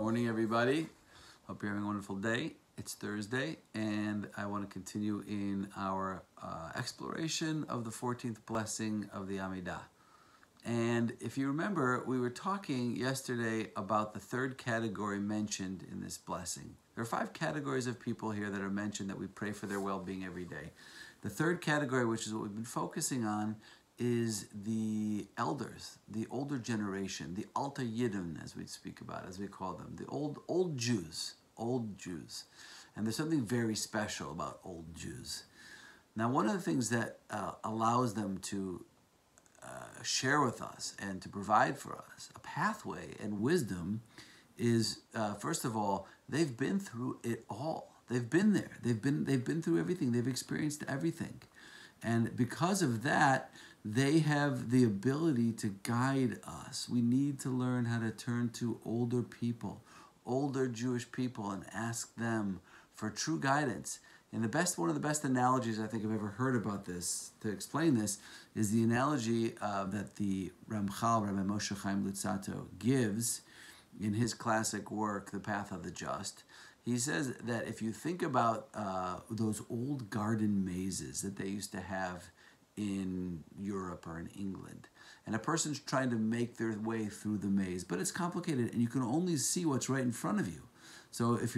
Morning, everybody. Hope you're having a wonderful day. It's Thursday, and I want to continue in our exploration of the 14th blessing of the Amidah. And if you remember, we were talking yesterday about the third category mentioned in this blessing. There are 5 categories of people here that are mentioned that we pray for their well-being every day. The third category, which is what we've been focusing on, is the elders, the older generation, the Alter Yidden, as we speak about, as we call them, the old Jews, And there's something very special about old Jews. Now, one of the things that allows them to share with us and to provide for us a pathway and wisdom is, first of all, they've been through it all. They've been there. They've been through everything. They've experienced everything. And because of that, they have the ability to guide us. We need to learn how to turn to older people, older Jewish people, and ask them for true guidance. And one of the best analogies I think I've ever heard about this, to explain this, is the analogy that the Ramchal, Rabbi Moshe Chaim Luzzatto, gives in his classic work, The Path of the Just. He says that if you think about those old garden mazes that they used to have in Europe or in England, and a person's trying to make their way through the maze, but it's complicated and you can only see what's right in front of you. So if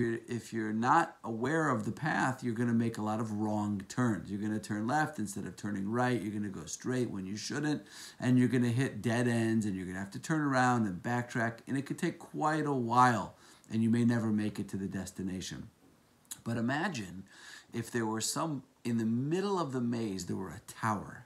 you're not aware of the path, you're going to make a lot of wrong turns. You're going to turn left instead of turning right. You're going to go straight when you shouldn't, and you're going to hit dead ends, and you're going to have to turn around and backtrack, and it could take quite a while, and you may never make it to the destination. But imagine if there were in the middle of the maze, there were a tower,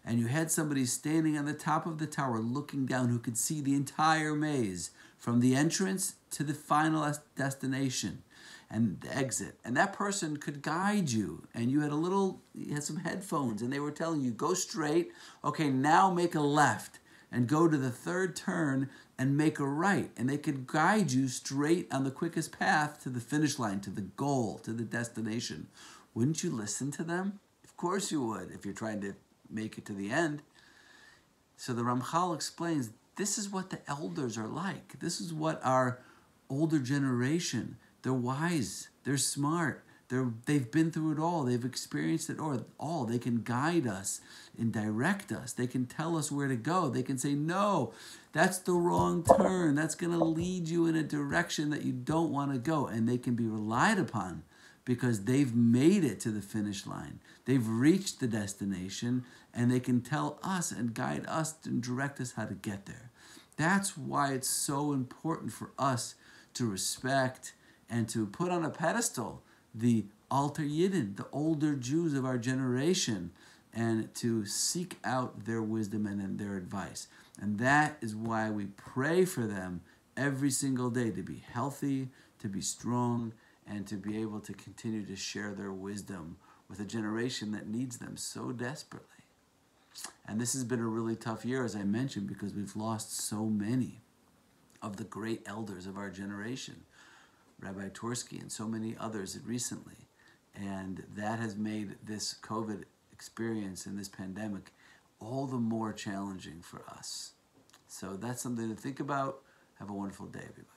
and you had somebody standing on the top of the tower looking down who could see the entire maze from the entrance to the final destination and the exit. And that person could guide you, and you had some headphones, and they were telling you, go straight, okay, now make a left, and go to the third turn and make a right. And they could guide you straight on the quickest path to the finish line, to the goal, to the destination. Wouldn't you listen to them? Of course you would, if you're trying to make it to the end. So the Ramchal explains, this is what the elders are like. This is what our older generation, they're wise, they're smart, they've been through it all, they've experienced it all. They can guide us and direct us. They can tell us where to go. They can say, no, that's the wrong turn. That's going to lead you in a direction that you don't want to go. And they can be relied upon because they've made it to the finish line. They've reached the destination, and they can tell us and guide us and direct us how to get there. That's why it's so important for us to respect and to put on a pedestal the Alter Yidden, the older Jews of our generation, and to seek out their wisdom and their advice. And that is why we pray for them every single day, to be healthy, to be strong, and to be able to continue to share their wisdom with a generation that needs them so desperately. And this has been a really tough year, as I mentioned, because we've lost so many of the great elders of our generation, Rabbi Tursky and so many others recently. And that has made this COVID experience and this pandemic all the more challenging for us. So that's something to think about. Have a wonderful day, everybody.